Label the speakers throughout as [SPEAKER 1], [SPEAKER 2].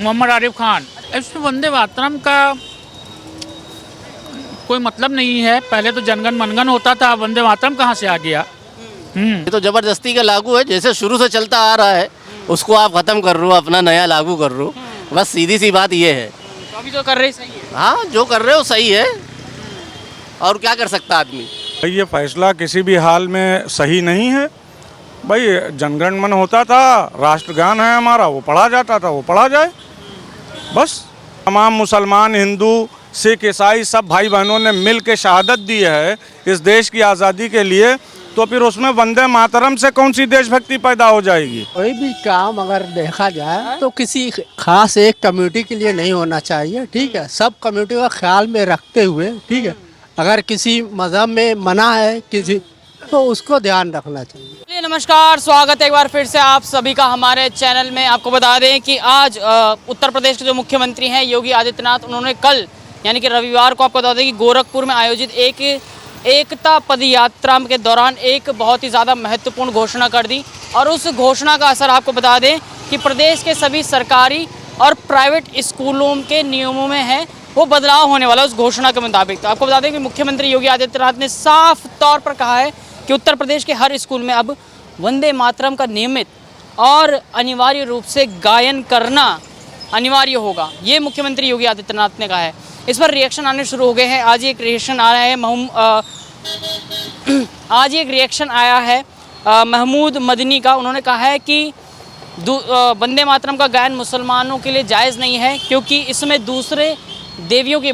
[SPEAKER 1] मोहम्मद आरिफ खान। इसमें वंदे मातरम का कोई मतलब नहीं है। पहले तो जनगण मनगण होता था, वंदे मातरम कहाँ से आ गया।
[SPEAKER 2] ये तो जबरदस्ती का लागू है, जैसे शुरू से चलता आ रहा है उसको आप खत्म कर रहे हो, अपना नया लागू कर रहे हो। बस सीधी सी बात ये है।
[SPEAKER 1] तो अभी जो कर रहे सही है।
[SPEAKER 2] हाँ, जो कर रहे हो सही है, और क्या कर सकता आदमी।
[SPEAKER 3] भाई ये फैसला किसी भी हाल में सही नहीं है। भाई जनगण मन होता था, राष्ट्रगान है हमारा, वो पढ़ा जाता था, वो पढ़ा जाए बस। तमाम मुसलमान, हिंदू, सिख, ईसाई सब भाई बहनों ने मिल के शहादत दी है इस देश की आज़ादी के लिए, तो फिर उसमें वंदे मातरम से कौन सी देशभक्ति पैदा हो जाएगी।
[SPEAKER 4] कोई भी काम अगर देखा जाए तो किसी खास एक कम्युनिटी के लिए नहीं होना चाहिए, ठीक है। सब कम्युनिटी का ख्याल में रखते हुए, ठीक है। अगर किसी मज़हब में मना है किसी, तो उसको ध्यान रखना चाहिए।
[SPEAKER 5] नमस्कार, स्वागत है एक बार फिर से आप सभी का हमारे चैनल में। आपको बता दें कि आज उत्तर प्रदेश के जो मुख्यमंत्री हैं योगी आदित्यनाथ, उन्होंने कल यानी कि रविवार को, आपको बता दें कि गोरखपुर में आयोजित एकता पद यात्रा के दौरान एक बहुत ही ज़्यादा महत्वपूर्ण घोषणा कर दी। और उस घोषणा का असर आपको बता दें कि प्रदेश के सभी सरकारी और प्राइवेट स्कूलों के नियमों में है वो बदलाव होने वाला है उस घोषणा के मुताबिक। तो आपको बता दें कि मुख्यमंत्री योगी आदित्यनाथ ने साफ तौर पर कहा है कि उत्तर प्रदेश के हर स्कूल में अब वंदे मातरम का नियमित और अनिवार्य रूप से गायन करना अनिवार्य होगा। ये मुख्यमंत्री योगी आदित्यनाथ ने कहा है। इस पर रिएक्शन आने शुरू हो गए हैं। आज एक रिएक्शन आ रहा है महमूद मदनी का। उन्होंने कहा है कि वंदे मातरम का गायन मुसलमानों के लिए जायज़ नहीं है, क्योंकि इसमें दूसरे देवियों की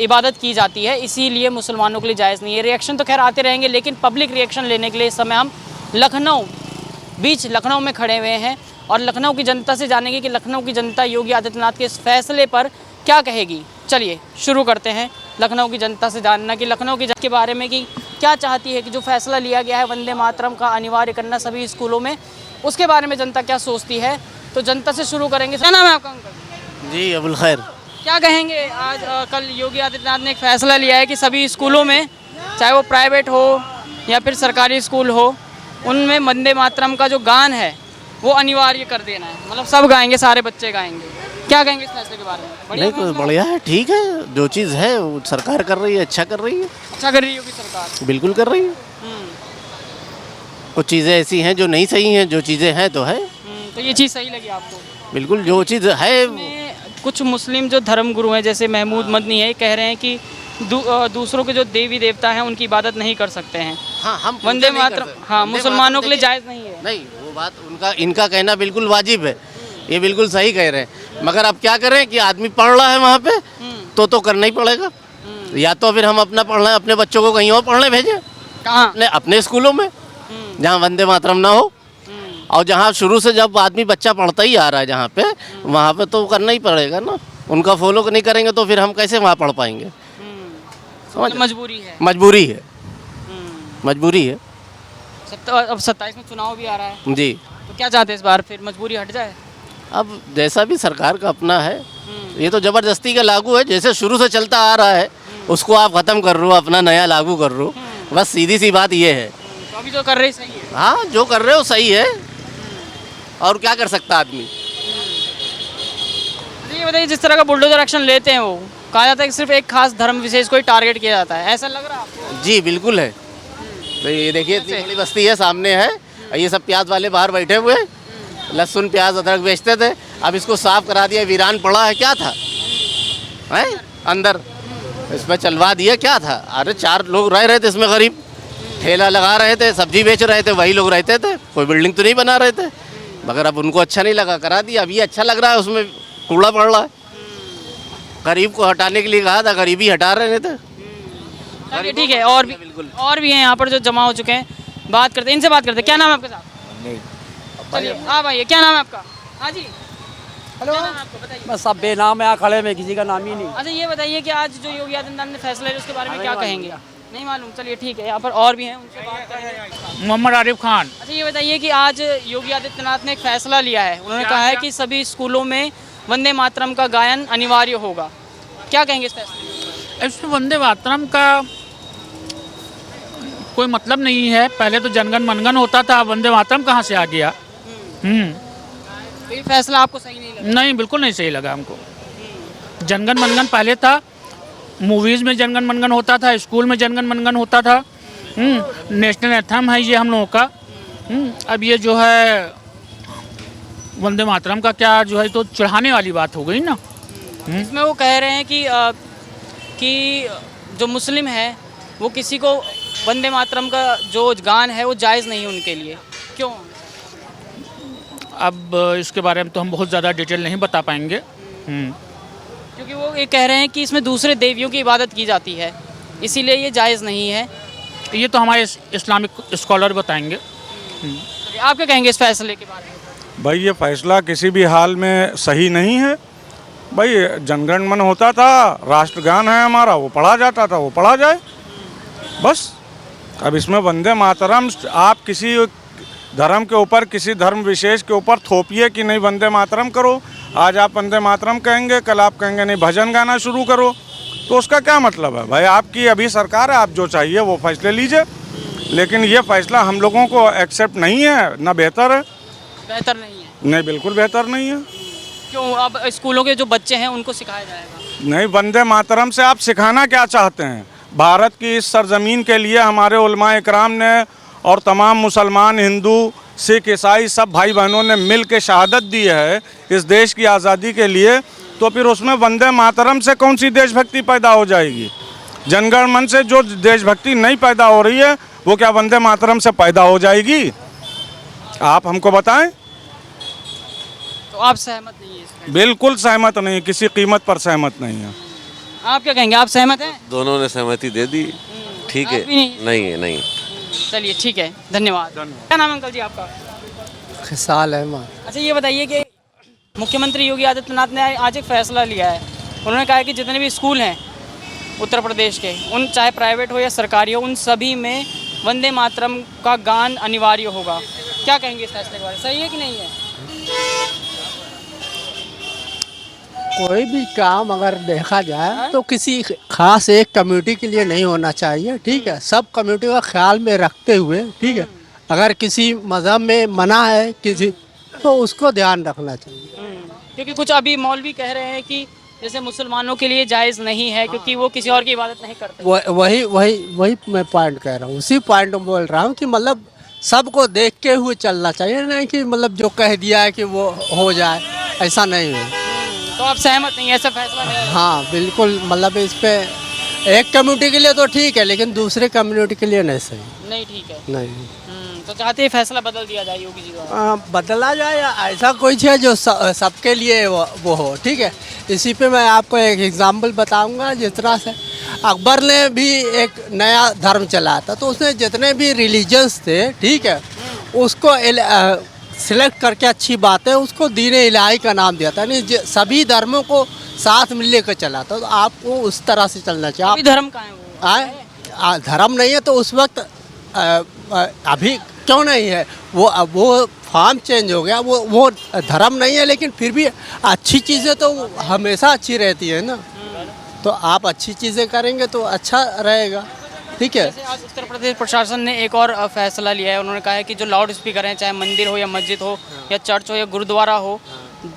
[SPEAKER 5] इबादत की जाती है, इसीलिए मुसलमानों के लिए जायज़ नहीं है। रिएक्शन तो खैर आते रहेंगे, लेकिन पब्लिक रिएक्शन लेने के लिए इस समय हम लखनऊ में खड़े हुए हैं और लखनऊ की जनता से जानेंगे कि लखनऊ की जनता योगी आदित्यनाथ के इस फैसले पर क्या कहेगी। चलिए शुरू करते हैं लखनऊ की जनता से जानना कि लखनऊ की जनता के बारे में कि क्या चाहती है, कि जो फैसला लिया गया है वंदे मातरम का अनिवार्य करना सभी स्कूलों में, उसके बारे में जनता क्या सोचती है। तो जनता से शुरू करेंगे। क्या नाम है आपका अंकल?
[SPEAKER 2] जी, अबुल खैर।
[SPEAKER 5] क्या कहेंगे, आज कल योगी आदित्यनाथ ने एक फैसला लिया है कि सभी स्कूलों में, चाहे वो प्राइवेट हो या फिर सरकारी स्कूल हो, उनमें वंदे मातरम का जो गान है वो अनिवार्य कर देना है, मतलब सब गाएंगे, सारे बच्चे गाएंगे। क्या कहेंगे इस फैसले के बारे में?
[SPEAKER 2] नहीं, कोई बढ़िया है, ठीक है। जो चीज़ है वो सरकार कर रही है, अच्छा कर रही है।
[SPEAKER 5] अच्छा कर रही है योगी सरकार,
[SPEAKER 2] बिल्कुल कर रही है। कुछ चीज़ें ऐसी हैं जो नहीं सही हैं, जो चीज़ें हैं तो है।
[SPEAKER 5] तो ये चीज़ सही लगी आपको?
[SPEAKER 2] बिल्कुल, जो चीज़ है।
[SPEAKER 5] कुछ मुस्लिम जो धर्मगुरु हैं जैसे महमूद मदनी है, कह रहे हैं कि दूसरों के जो देवी देवता हैं उनकी इबादत नहीं कर सकते हैं।
[SPEAKER 2] हाँ, हम
[SPEAKER 5] वंदे मातरम, हाँ, मुसलमानों के लिए जायज़ नहीं है।
[SPEAKER 2] नहीं, वो बात इनका कहना बिल्कुल वाजिब है, ये बिल्कुल सही कह रहे हैं। मगर अब क्या करें कि आदमी पढ़ रहा है वहाँ पे, तो करना ही पड़ेगा। या तो फिर हम अपना पढ़ना है, अपने बच्चों को कहीं और पढ़ने भेजें।
[SPEAKER 5] कहाँ?
[SPEAKER 2] अपने स्कूलों में, जहाँ वंदे मातरम ना हो, और जहाँ शुरू से जब आदमी बच्चा पढ़ता ही आ रहा है जहाँ पे, वहाँ पे तो करना ही पड़ेगा ना। उनका फॉलो नहीं करेंगे तो फिर हम कैसे वहाँ पढ़ पाएंगे।
[SPEAKER 5] मजबूरी है,
[SPEAKER 2] मजबूरी है, मजबूरी है।
[SPEAKER 5] अब 27 में चुनाव भी आ रहा है
[SPEAKER 2] जी,
[SPEAKER 5] तो क्या चाहते हैं इस बार, फिर मजबूरी हट जाए?
[SPEAKER 2] अब जैसा भी सरकार का अपना है, ये तो जबरदस्ती का लागू है, जैसे शुरू से चलता आ रहा है उसको आप ख़त्म कर रहे हो, अपना नया लागू कर रहे हो। बस सीधी सी बात ये है।
[SPEAKER 5] तो अभी जो कर रहे सही है।
[SPEAKER 2] हाँ, जो कर रहे हो सही है, और क्या कर सकता आदमी।
[SPEAKER 5] ये बताइए, जिस तरह का बुलडोजर एक्शन लेते हैं, वो कहा जाता है कि सिर्फ एक खास धर्म विशेष को ही टारगेट किया जाता है, ऐसा लग रहा है आपको?
[SPEAKER 2] जी बिल्कुल है। तो ये देखिए, इतनी बड़ी बस्ती है, सामने है, ये सब प्याज वाले बाहर बैठे हुए, लहसुन प्याज अदरक बेचते थे, अब इसको साफ करा दिया, वीरान पड़ा है। क्या था है अंदर, इसमें चलवा दिया, क्या था। अरे 4 लोग रह रहे थे इसमें, गरीब ठेला लगा रहे थे, सब्जी बेच रहे थे, वही लोग रहते थे, कोई बिल्डिंग तो नहीं बना रहे थे। मगर अब उनको अच्छा नहीं लगा, करा दिया। अब ये अच्छा लग रहा है, उसमें कूड़ा पड़ रहा है। गरीब को हटाने के लिए कहा था, गरीबी हटा रहे थे।
[SPEAKER 5] ठीक है, और भी हैं यहाँ पर जो जमा हो चुके हैं, बात करते हैं, इनसे बात करते हैं। क्या नाम है आपके साथ? चलिए आप आइए, क्या नाम है आपका? हाँ जी,
[SPEAKER 4] हेलो,
[SPEAKER 5] क्या नाम है आपका, बताइए।
[SPEAKER 4] बस सब बेनाम है, यहाँ खड़े में किसी का नाम ही नहीं।
[SPEAKER 5] अच्छा ये बताइए कि आज जो योगी आदित्यनाथ ने फैसला लिया उसके बारे में क्या कहेंगे? नहीं मालूम, चलिए ठीक है, यहाँ पर और भी हैं, उनसे बात करेंगे।
[SPEAKER 1] मोहम्मद आरिफ खान।
[SPEAKER 5] अच्छा ये बताइए कि आज योगी आदित्यनाथ ने एक फैसला लिया है, उन्होंने कहा है कि सभी स्कूलों में वंदे मातरम का गायन अनिवार्य होगा। क्या कहेंगे इस फैसले?
[SPEAKER 1] इसमें वंदे मातरम का कोई मतलब नहीं है। पहले तो जनगण मनगण होता था, वंदे मातरम कहाँ से आ गया।
[SPEAKER 5] तो ये फैसला आपको सही नहीं लगा?
[SPEAKER 1] नहीं, बिल्कुल नहीं सही लगा हमको। जनगण मनगण पहले था, मूवीज़ में जनगण मनगण होता था, स्कूल में जनगण मनगण होता था। नेशनल एंथम है ये हम लोगों का। अब ये जो है वंदे मातरम का क्या जो है, तो चढ़ाने वाली बात हो गई ना।
[SPEAKER 5] इसमें वो कह रहे हैं कि जो मुस्लिम है वो किसी को वंदे मातरम का जो गान है वो जायज़ नहीं है उनके लिए, क्यों?
[SPEAKER 1] अब इसके बारे में तो हम बहुत ज़्यादा डिटेल नहीं बता पाएंगे।
[SPEAKER 5] क्योंकि वो ये कह रहे हैं कि इसमें दूसरे देवियों की इबादत की जाती है, इसीलिए ये जायज़ नहीं है।
[SPEAKER 1] ये तो हमारे इस्लामिक स्कॉलर बताएंगे।
[SPEAKER 5] चलिए, आप क्या कहेंगे इस फैसले के बारे में?
[SPEAKER 3] भाई ये फैसला किसी भी हाल में सही नहीं है। भाई जनगण मन होता था, राष्ट्रगान है हमारा, वो पढ़ा जाता था, वो पढ़ा जाए बस। अब इसमें वंदे मातरम आप किसी धर्म के ऊपर, किसी धर्म विशेष के ऊपर थोपिए कि नहीं वंदे मातरम करो। आज आप वंदे मातरम कहेंगे, कल आप कहेंगे नहीं भजन गाना शुरू करो, तो उसका क्या मतलब है? भाई आपकी अभी सरकार है, आप जो चाहिए वो फैसले लीजिए, लेकिन ये फैसला हम लोगों को एक्सेप्ट नहीं है, ना बेहतर है।
[SPEAKER 5] बेहतर नहीं है?
[SPEAKER 3] नहीं, बिल्कुल बेहतर नहीं है।
[SPEAKER 5] क्यों? अब स्कूलों के जो बच्चे हैं उनको सिखाया जाएगा?
[SPEAKER 3] नहीं, वंदे मातरम से आप सिखाना क्या चाहते हैं? भारत की इस सरजमीन के लिए हमारे उलमा इकराम ने और तमाम मुसलमान, हिंदू, सिख, ईसाई सब भाई बहनों ने मिल के शहादत दी है इस देश की आज़ादी के लिए, तो फिर उसमें वंदे मातरम से कौन सी देशभक्ति पैदा हो जाएगी? जनगण मन से जो देशभक्ति नहीं पैदा हो रही है वो क्या वंदे मातरम से पैदा हो जाएगी? आप हमको बताएं।
[SPEAKER 5] तो आप सहमत नहीं है इसमें?
[SPEAKER 3] बिल्कुल सहमत नहीं, किसी कीमत पर सहमत नहीं है।
[SPEAKER 5] आप क्या कहेंगे, आप सहमत हैं?
[SPEAKER 6] दोनों ने सहमति दे दी, ठीक है।
[SPEAKER 5] आप भी नहीं?
[SPEAKER 6] नहीं है, नहीं।
[SPEAKER 5] चलिए ठीक है, धन्यवाद। क्या नाम है अंकल जी आपका?
[SPEAKER 4] खिसाल अहमद।
[SPEAKER 5] अच्छा, ये बताइए कि मुख्यमंत्री योगी आदित्यनाथ ने आज एक फैसला लिया है। उन्होंने कहा है कि जितने भी स्कूल हैं उत्तर प्रदेश के, उन चाहे प्राइवेट हो या सरकारी हो, उन सभी में वंदे मातरम का गान अनिवार्य होगा। क्या कहेंगे इस फैसले के बारे में, सही है कि नहीं है?
[SPEAKER 4] कोई भी काम अगर देखा जाए तो किसी खास एक कम्युनिटी के लिए नहीं होना चाहिए, ठीक है। सब कम्युनिटी का ख्याल में रखते हुए, ठीक है, अगर किसी मज़हब में मना है किसी, तो उसको ध्यान रखना चाहिए।
[SPEAKER 5] क्योंकि कुछ अभी मौलवी कह रहे हैं कि जैसे मुसलमानों के लिए जायज़ नहीं है क्योंकि वो किसी और की इबादत नहीं करते।
[SPEAKER 4] वही मैं पॉइंट कह रहा हूँ, उसी पॉइंट में बोल रहा हूँ कि मतलब सबको देख के हुए चलना चाहिए, नहीं कि मतलब जो कह दिया है कि वो हो जाए, ऐसा नहीं है।
[SPEAKER 5] तो आप सहमत नहीं है, ऐसा फैसला नहीं है?
[SPEAKER 4] हाँ बिल्कुल, मतलब इस पे एक कम्युनिटी के लिए तो ठीक है, लेकिन दूसरे कम्युनिटी के लिए नहीं सही,
[SPEAKER 5] नहीं ठीक है।
[SPEAKER 4] नहीं।
[SPEAKER 5] तो चाहते हैं फैसला बदल दिया जाए योगी जी द्वारा?
[SPEAKER 4] बदला जाए या ऐसा कोई है जो सबके लिए वो हो, ठीक है। इसी पे मैं आपको एक एग्जांपल बताऊंगा। जिस तरह से अकबर ने भी एक नया धर्म चलाया था, तो उसने जितने भी रिलीजन्स थे, ठीक है, उसको सिलेक्ट करके अच्छी बात है, उसको दीन इलाही का नाम दिया था। नहीं, सभी धर्मों को साथ में लेकर चला था, तो आपको उस तरह से चलना चाहिए।
[SPEAKER 5] अभी धर्म कहाँ है वो?
[SPEAKER 4] धर्म नहीं है तो उस वक्त अभी क्यों नहीं है? वो फॉर्म चेंज हो गया, वो धर्म नहीं है, लेकिन फिर भी अच्छी चीज़ें तो हमेशा अच्छी रहती है ना। तो आप अच्छी चीज़ें करेंगे तो अच्छा रहेगा, ठीक है।
[SPEAKER 5] जैसे आज उत्तर प्रदेश प्रशासन ने एक और फैसला लिया है। उन्होंने कहा है कि जो लाउड स्पीकर हैं, चाहे मंदिर हो या मस्जिद हो या चर्च हो या गुरुद्वारा हो,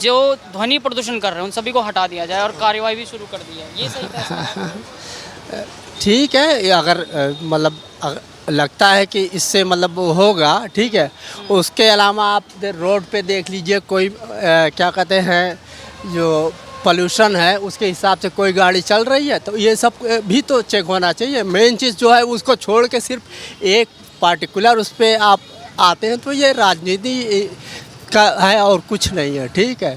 [SPEAKER 5] जो ध्वनि प्रदूषण कर रहे हैं उन सभी को हटा दिया जाए और कार्यवाही भी शुरू कर दी है। ये सही फैसला है?
[SPEAKER 4] ठीक है, अगर मतलब लगता है कि इससे मतलब वो होगा, ठीक है। उसके अलावा आप रोड पे देख लीजिए, कोई क्या कहते हैं, जो पोल्यूशन है उसके हिसाब से कोई गाड़ी चल रही है, तो ये सब भी तो चेक होना चाहिए। मेन चीज़ जो है उसको छोड़ के सिर्फ एक पार्टिकुलर उस पर आप आते हैं, तो ये राजनीति का है और कुछ नहीं है, ठीक है।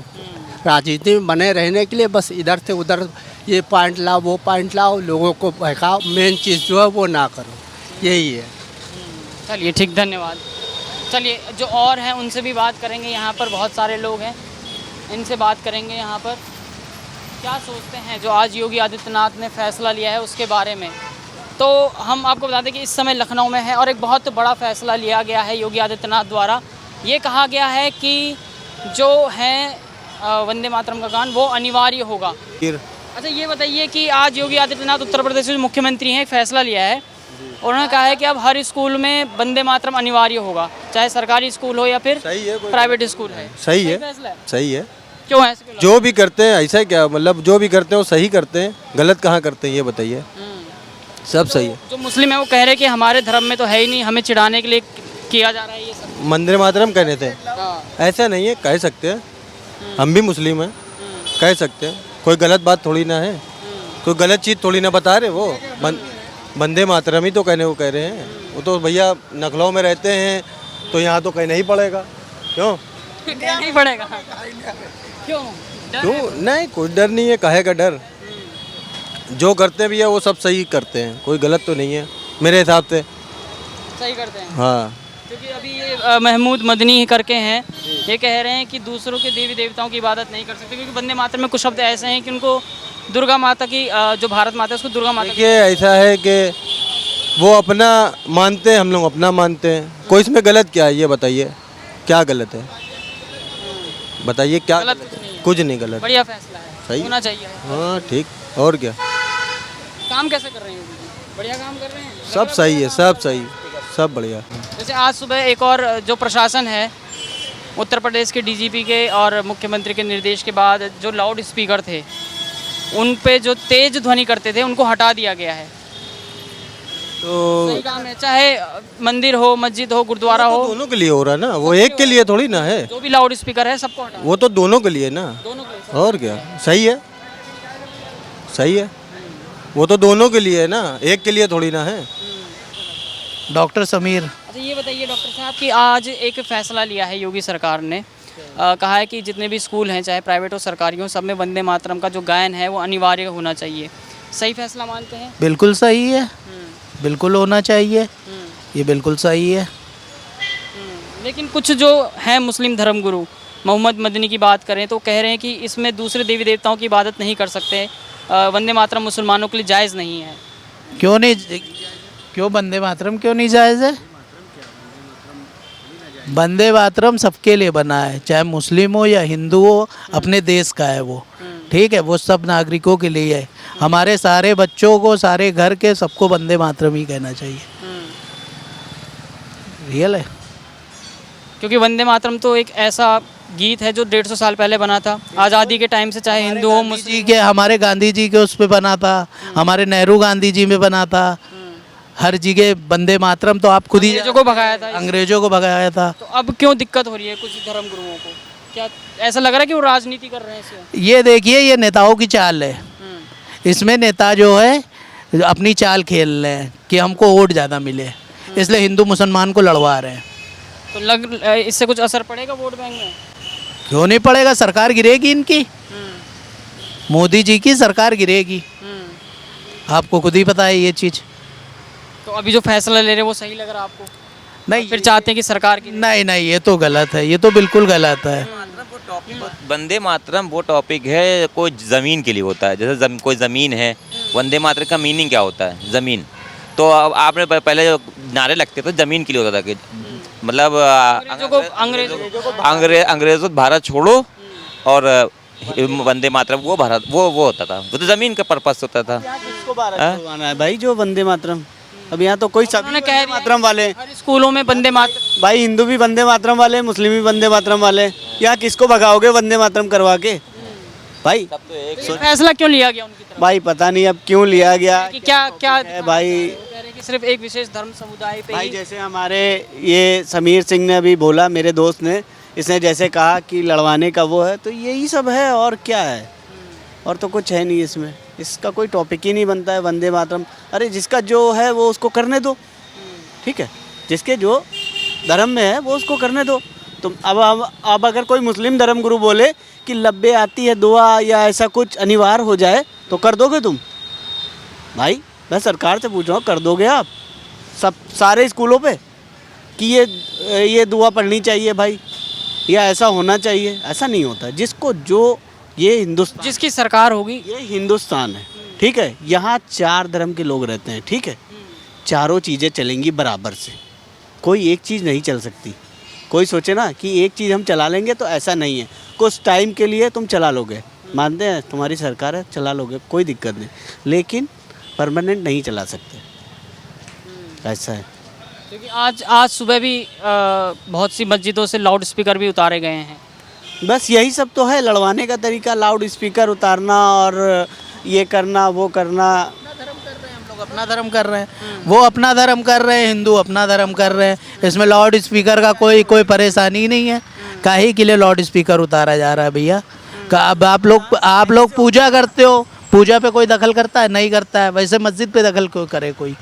[SPEAKER 4] राजनीति में बने रहने के लिए बस इधर से उधर ये पॉइंट लाओ, वो पॉइंट लाओ, लोगों को बहकाओ, मेन चीज़ जो है वो ना करो, यही है।
[SPEAKER 5] चलिए ठीक, धन्यवाद। चलिए जो और हैं उनसे भी बात करेंगे। यहाँ पर बहुत सारे लोग हैं, इनसे बात करेंगे। यहाँ पर क्या सोचते हैं जो आज योगी आदित्यनाथ ने फैसला लिया है उसके बारे में। तो हम आपको बता दें कि इस समय लखनऊ में है और एक बहुत बड़ा फैसला लिया गया है योगी आदित्यनाथ द्वारा। ये कहा गया है कि जो है वंदे मातरम का गान वो अनिवार्य होगा। अच्छा, ये बताइए कि आज योगी आदित्यनाथ उत्तर प्रदेश के जो मुख्यमंत्री हैं, फैसला लिया है। उन्होंने कहा है कि अब हर स्कूल में वंदे मातरम अनिवार्य होगा, चाहे सरकारी स्कूल हो या फिर प्राइवेट स्कूल है।
[SPEAKER 7] सही है,
[SPEAKER 5] फैसला है?
[SPEAKER 7] सही है।
[SPEAKER 5] क्यों ऐसे क्यों
[SPEAKER 7] जो भी करते हैं ऐसा क्या, मतलब जो भी करते हैं वो सही करते हैं, गलत कहाँ करते हैं ये बताइए। सब सही है।
[SPEAKER 5] जो मुस्लिम है वो कह रहे हैं कि हमारे धर्म में तो है ही नहीं, हमें चिढ़ाने के लिए किया जा रहा है ये सब।
[SPEAKER 7] मंदिर मातरम कहने थे, ऐसा नहीं है, कह सकते हैं, हम भी मुस्लिम हैं, कह सकते हैं, कोई गलत बात थोड़ी ना है, कोई गलत चीज़ थोड़ी ना बता रहे वो। वंदे मातरम ही तो कहने को कह रहे हैं, वो तो भैया नखलऊ में रहते हैं तो यहाँ तो कहना ही पड़ेगा। क्यों
[SPEAKER 5] नहीं पड़ेगा? क्यों?
[SPEAKER 7] क्यों नहीं, कोई डर नहीं है, काहे का डर। जो करते भी है वो सब सही करते हैं, कोई गलत तो नहीं है मेरे हिसाब से।
[SPEAKER 5] सही करते हैं।
[SPEAKER 7] हाँ,
[SPEAKER 5] क्योंकि अभी ये महमूद मदनी करके हैं, ये कह रहे हैं कि दूसरों के देवी देवताओं की इबादत नहीं कर सकते, क्योंकि वंदे मातरम में कुछ शब्द ऐसे हैं कि उनको दुर्गा माता की जो भारत माता है उसको दुर्गा माता की।
[SPEAKER 7] देखिए ऐसा है कि वो अपना मानते हैं, हम लोग अपना मानते हैं, कोई इसमें गलत क्या है ये बताइए, क्या गलत है बताइए, क्या
[SPEAKER 5] गलत
[SPEAKER 7] गलत
[SPEAKER 5] कुछ नहीं है।
[SPEAKER 7] कुछ नहीं गलत।
[SPEAKER 5] बढ़िया फैसला है,
[SPEAKER 7] सही
[SPEAKER 5] होना चाहिए।
[SPEAKER 7] हाँ ठीक, और क्या,
[SPEAKER 5] काम कैसे कर रहे हैं योगी जी? बढ़िया काम कर रहे हैं।
[SPEAKER 7] सब सही है, सब सही, सब बढ़िया।
[SPEAKER 5] जैसे आज सुबह एक और जो प्रशासन है उत्तर प्रदेश के डीजीपी के और मुख्यमंत्री के निर्देश के बाद जो लाउड स्पीकर थे उन पे जो तेज ध्वनि करते थे उनको हटा दिया गया है।
[SPEAKER 7] तो
[SPEAKER 5] सही काम है, चाहे मंदिर हो, मस्जिद हो, गुरुद्वारा
[SPEAKER 7] तो
[SPEAKER 5] हो,
[SPEAKER 7] दोनों के लिए हो रहा है ना, वो एक के लिए थोड़ी ना है,
[SPEAKER 5] जो भी लाउड स्पीकर है सबको हटा,
[SPEAKER 7] वो तो दोनों के लिए ना।
[SPEAKER 5] दोनों के लिए।
[SPEAKER 7] और क्या, सही है, सही है, वो तो दोनों के लिए है ना, एक के लिए थोड़ी ना है।
[SPEAKER 4] डॉक्टर समीर।
[SPEAKER 5] अच्छा ये बताइए डॉक्टर साहब कि आज एक फैसला लिया है योगी सरकार ने, कहा है कि जितने भी स्कूल हैं चाहे प्राइवेट हो सरकारी हो, सब में वंदे मातरम का जो गायन है वो अनिवार्य होना चाहिए। सही फैसला मानते हैं?
[SPEAKER 4] बिल्कुल सही है, बिल्कुल होना चाहिए, ये बिल्कुल सही है।
[SPEAKER 5] लेकिन कुछ जो हैं मुस्लिम धर्मगुरु, मोहम्मद मदनी की बात करें तो कह रहे हैं कि इसमें दूसरे देवी देवताओं की इबादत नहीं कर सकते, वंदे मातरम मुसलमानों के लिए जायज़ नहीं है।
[SPEAKER 4] क्यों नहीं, क्यों वंदे मातरम क्यों नहीं जायज़ है? वंदे मातरम सबके लिए बना है, चाहे मुस्लिम हो या हिंदू हो, अपने देश का है वो, ठीक है, वो सब नागरिकों के लिए है। हमारे सारे बच्चों को, सारे घर के सबको वंदे मातरम ही कहना चाहिए। रियल है,
[SPEAKER 5] क्योंकि वंदे मातरम तो एक ऐसा गीत है जो 150 साल पहले बना था, आज़ादी के टाइम से, चाहे हिंदू हो मुस्लिम।
[SPEAKER 4] जी के, हमारे गांधी जी के उस पे बना था, हमारे नेहरू गांधी जी में बना था, हर जगह वंदे मातरम तो आप खुद ही
[SPEAKER 5] अंग्रेजों को भगाया था।
[SPEAKER 4] अंग्रेजों को भगाया था।
[SPEAKER 5] तो अब क्यों दिक्कत हो रही है कुछ धर्मगुरुओं को? क्या ऐसा लग रहा है कि वो राजनीति कर रहे हैं इसमें?
[SPEAKER 4] ये देखिए, ये नेताओं की चाल है, इसमें नेता जो है अपनी चाल खेल रहे हैं कि हमको वोट ज़्यादा मिले, इसलिए हिंदू मुसलमान को लड़वा रहे हैं।
[SPEAKER 5] तो इससे कुछ असर पड़ेगा वोट बैंक में?
[SPEAKER 4] क्यों नहीं पड़ेगा, सरकार गिरेगी इनकी, मोदी जी की सरकार गिरेगी, आपको खुद ही पता है ये चीज़।
[SPEAKER 5] तो अभी जो फैसला ले रहे हैं वो सही लग रहा है आपको?
[SPEAKER 4] नहीं,
[SPEAKER 5] फिर चाहते हैं कि सरकार की
[SPEAKER 4] नहीं नहीं, ये तो गलत है, ये तो बिल्कुल गलत है।
[SPEAKER 8] वंदे मातरम वो टॉपिक है, कोई ज़मीन के लिए होता है, जैसे कोई ज़मीन है, वंदे मातरम का मीनिंग क्या होता है? ज़मीन। तो अब आपने पहले जो नारे लगते थे ज़मीन के लिए होता था कि मतलब अंग्रेज़ों भारत छोड़ो, और वंदे मातरम वो भारत वो होता था, वो तो ज़मीन का पर्पस होता था।
[SPEAKER 9] किसको भारत छुड़वाना है भाई, जो वंदे मातरम, अब यहाँ तो कोई सभी
[SPEAKER 5] उन्होंने कह
[SPEAKER 9] वंदे
[SPEAKER 5] दिया
[SPEAKER 9] मातरम वाले,
[SPEAKER 5] हर स्कूलों में वंदे मातरम।
[SPEAKER 9] भाई हिंदू भी वंदे मातरम वाले, मुस्लिम भी वंदे मातरम वाले, यहाँ किसको भगाओगे वंदे मातरम करवा के भाई?
[SPEAKER 5] तो फैसला क्यों लिया गया उनकी तरफ?
[SPEAKER 9] भाई पता नहीं अब क्यों लिया गया
[SPEAKER 5] कि क्या क्या
[SPEAKER 9] है भाई।
[SPEAKER 5] वो कह रहे हैं कि सिर्फ एक विशेष धर्म समुदाय पे
[SPEAKER 9] भाई
[SPEAKER 5] ही।
[SPEAKER 9] जैसे हमारे ये समीर सिंह ने अभी बोला, मेरे दोस्त ने, इसने जैसे कहा कि लड़वाने का वो है, तो यही सब है और क्या है, और तो कुछ है नहीं इसमें, इसका कोई टॉपिक ही नहीं बनता है वंदे मातरम। अरे जिसका जो है वो उसको करने दो, ठीक है, जिसके जो धर्म में है वो उसको करने दो। तुम अब अगर कोई मुस्लिम धर्मगुरु बोले कि लब्बे आती है दुआ या ऐसा कुछ अनिवार्य हो जाए तो कर दोगे तुम? भाई मैं सरकार से पूछ रहा हूँ, कर दोगे आप सब सारे स्कूलों पे कि ये दुआ पढ़नी चाहिए भाई, या ऐसा होना चाहिए? ऐसा नहीं होता। जिसको जो, ये हिंदुस्तान,
[SPEAKER 5] जिसकी सरकार होगी,
[SPEAKER 9] ये हिंदुस्तान है, ठीक है, यहाँ 4 धर्म के लोग रहते हैं, ठीक है, चारों चीज़ें चलेंगी बराबर से, कोई एक चीज़ नहीं चल सकती। कोई सोचे ना कि एक चीज़ हम चला लेंगे, तो ऐसा नहीं है, कुछ टाइम के लिए तुम चला लोगे, मानते हैं तुम्हारी सरकार है, चला लोगे, कोई दिक्कत नहीं, लेकिन परमानेंट नहीं चला सकते, ऐसा है।
[SPEAKER 5] क्योंकि आज सुबह भी बहुत सी मस्जिदों से लाउड स्पीकर भी उतारे गए हैं,
[SPEAKER 9] बस यही सब तो है लड़वाने का तरीका, लाउड स्पीकर उतारना और ये करना वो करना।
[SPEAKER 10] अपना धर्म कर रहे हैं, वो अपना धर्म कर रहे हैं, हिंदू अपना धर्म कर रहे हैं। इसमें लाउड स्पीकर का कोई परेशानी नहीं है। काहे के लिए लाउड स्पीकर उतारा जा रहा है भैया? अब आप लोग पूजा करते हो, पूजा पे कोई दखल करता है? नहीं करता है। वैसे मस्जिद पे दखल क्यों करे कोई?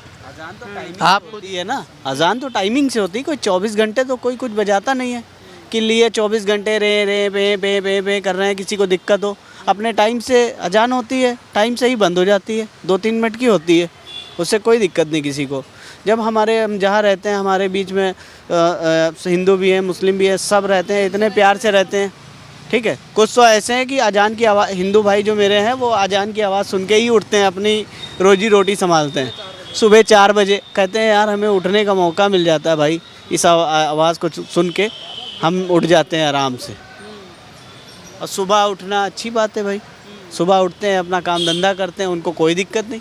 [SPEAKER 9] आप होती है ना, अजान तो टाइमिंग से होती है। कोई 24 घंटे तो कोई कुछ बजाता नहीं है कि लिए 24 घंटे रे रे बे बे बे बे कर रहे हैं, किसी को दिक्कत हो। अपने टाइम से अजान होती है, टाइम से ही बंद हो जाती है, 2-3 मिनट की होती है, उससे कोई दिक्कत नहीं किसी को। जब हम जहाँ रहते हैं, हमारे बीच में हिंदू भी हैं, मुस्लिम भी हैं, सब रहते हैं, इतने प्यार से रहते हैं, ठीक है। कुछ तो ऐसे हैं कि अजान की आवाज़, हिंदू भाई जो मेरे हैं वो अजान की आवाज़ सुन के ही उठते हैं, अपनी रोजी रोटी संभालते हैं। सुबह 4 बजे कहते हैं यार हमें उठने का मौका मिल जाता है भाई, इस आवाज़ को सुन के हम उठ जाते हैं आराम से। और सुबह उठना अच्छी बात है भाई, सुबह उठते हैं, अपना काम धंधा करते हैं, उनको कोई दिक्कत नहीं।